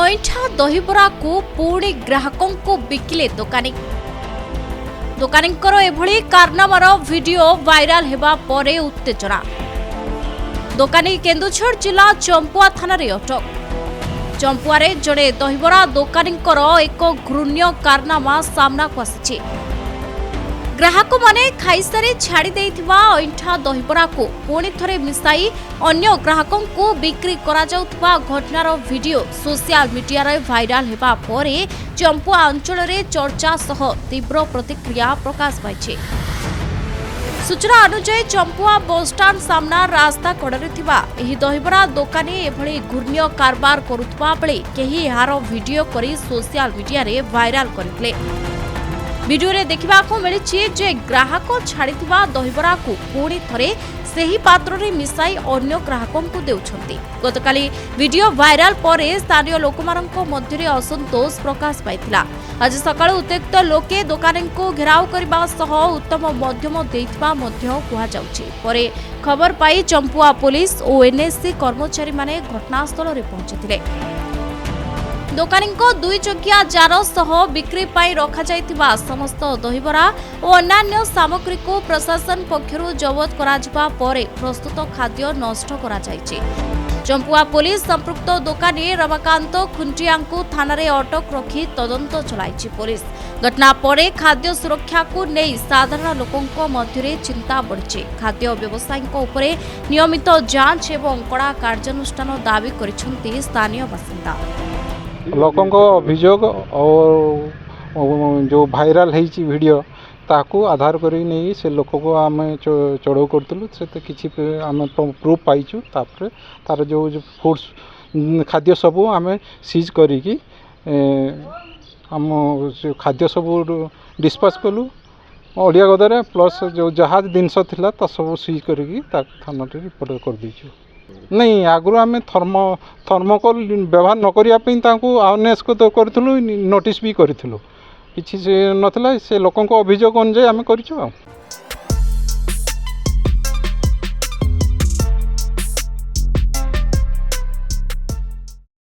ଅଇଁଠା ଦହିବରାକୁ ପୁଣି ଗ୍ରାହକଙ୍କୁ ବିକିଲେ ଦୋକାନୀ। ଦୋକାନୀଙ୍କର ଏଭଳି କାରନାମାର ଭିଡିଓ ଭାଇରାଲ ହେବା ପରେ ଉତ୍ତେଜନା। ଦୋକାନୀ କେନ୍ଦୁଝର ଜିଲ୍ଲା ଚମ୍ପୁଆ ଥାନାରେ ଅଟକ। ଚମ୍ପୁଆରେ ଜଣେ ଦହିବରା ଦୋକାନୀଙ୍କର ଏକ ଘୃଣ୍ୟ କାରନାମା ସାମ୍ନାକୁ ଆସିଛି। ଗ୍ରାହକମାନେ ଖାଇସାରି ଛାଡ଼ି ଦେଇଥିବା ଅଇଁଠା ଦହିବରାକୁ ପୁଣି ଥରେ ମିଶାଇ ଅନ୍ୟ ଗ୍ରାହକଙ୍କୁ ବିକ୍ରି କରାଯାଉଥିବା ଘଟଣାର ଭିଡିଓ ସୋସିଆଲ ମିଡିଆରେ ଭାଇରାଲ ହେବା ପରେ ଚମ୍ପୁଆ ଅଞ୍ଚଳରେ ଚର୍ଚ୍ଚା ସହ ତୀବ୍ର ପ୍ରତିକ୍ରିୟା ପ୍ରକାଶ ପାଇଛି। ସୂଚନା ଅନୁଯାୟୀ ଚମ୍ପୁଆ ବସ୍ଷ୍ଟାଣ୍ଡ ସାମ୍ନା ରାସ୍ତା କଡ଼ରେ ଥିବା ଏହି ଦହିବରା ଦୋକାନୀ ଏଭଳି ଘୃଣ୍ୟ କାରବାର କରୁଥିବା ବେଳେ କେହି ଏହାର ଭିଡିଓ କରି ସୋସିଆଲ ମିଡିଆରେ ଭାଇରାଲ କରିଥିଲେ। ଭିଡିଓରେ ଦେଖିବାକୁ ମିଳିଛି ଯେ ଗ୍ରାହକ ଛାଡ଼ିଥିବା ଦହିବରାକୁ ପୁଣି ଥରେ ସେହି ପାତ୍ରରେ ମିଶାଇ ଅନ୍ୟ ଗ୍ରାହକଙ୍କୁ ଦେଉଛନ୍ତି। ଗତକାଲି ଭିଡିଓ ଭାଇରାଲ ପରେ ସ୍ଥାନୀୟ ଲୋକମାନଙ୍କ ମଧ୍ୟରେ ଅସନ୍ତୋଷ ପ୍ରକାଶ ପାଇଥିଲା। ଆଜି ସକାଳୁ ଉତ୍ତ୍ୟକ୍ତ ଲୋକେ ଦୋକାନୀଙ୍କୁ ଘେରାଉ କରିବା ସହ ଉତ୍ତମ ମଧ୍ୟମ ଦେଇଥିବା ମଧ୍ୟ କୁହାଯାଉଛି। ପରେ ଖବର ପାଇ ଚମ୍ପୁଆ ପୁଲିସ ଓ ଏନ୍ଏସ୍ସି କର୍ମଚାରୀମାନେ ଘଟଣାସ୍ଥଳରେ ପହଞ୍ଚିଥିଲେ। ଦୋକାନୀଙ୍କ ଦୁଇ ଚକିଆ ଜାର ସହ ବିକ୍ରି ପାଇଁ ରଖାଯାଇଥିବା ସମସ୍ତ ଦହିବରା ଓ ଅନ୍ୟାନ୍ୟ ସାମଗ୍ରୀକୁ ପ୍ରଶାସନ ପକ୍ଷରୁ ଜବତ କରାଯିବା ପରେ ପ୍ରସ୍ତୁତ ଖାଦ୍ୟ ନଷ୍ଟ କରାଯାଇଛି। ଚମ୍ପୁଆ ପୁଲିସ ସମ୍ପୃକ୍ତ ଦୋକାନୀ ରମାକାନ୍ତ ଖୁଣ୍ଟିଆଙ୍କୁ ଥାନାରେ ଅଟକ ରଖି ତଦନ୍ତ ଚଳାଇଛି। ପୁଲିସ ଘଟଣା ପରେ ଖାଦ୍ୟ ସୁରକ୍ଷାକୁ ନେଇ ସାଧାରଣ ଲୋକଙ୍କ ମଧ୍ୟରେ ଚିନ୍ତା ବଢ଼ିଛି। ଖାଦ୍ୟ ବ୍ୟବସାୟୀଙ୍କ ଉପରେ ନିୟମିତ ଯାଞ୍ଚ ଏବଂ କଡ଼ା କାର୍ଯ୍ୟାନୁଷ୍ଠାନ ଦାବି କରିଛନ୍ତି ସ୍ଥାନୀୟ ବାସିନ୍ଦା। ଲୋକଙ୍କ ଅଭିଯୋଗ जो भाइराल ହେଇଛି ଭିଡ଼ିଓ ତାକୁ ଆଧାର କରି ନେଇ ସେ ଲୋକକୁ ଆମେ ଚଢ଼ଉ କରୁଥିଲୁ। ସେ କିଛି ଆମେ ପ୍ରୁଫ୍ ପାଇଛୁ। ତାପରେ ତାର ଯେଉଁ ଫୁଡ୍ସ ଖାଦ୍ୟ ସବୁ ଆମେ ସିଜ୍ କରିକି ଆମ ଖାଦ୍ୟ ସବୁ ଡିସ୍ପାଚ୍ କଲୁ ଓଡ଼ିଆ ଗଦାରେ ପ୍ଲସ୍ ଯେଉଁ ଯାହା ଜିନିଷ ଥିଲା ତା ସବୁ ସିଜ୍ କରିକି ତାକୁ ଥାନାରେ ରିପୋର୍ଟ କରିଦେଇଛୁ। नहीं आगु आम थर्मोकोल व्यवहार न करने अवेयरनेस करूँ नोटिस भी करूँ कि नाला से लोक अभियोग अनुजाई आम कर।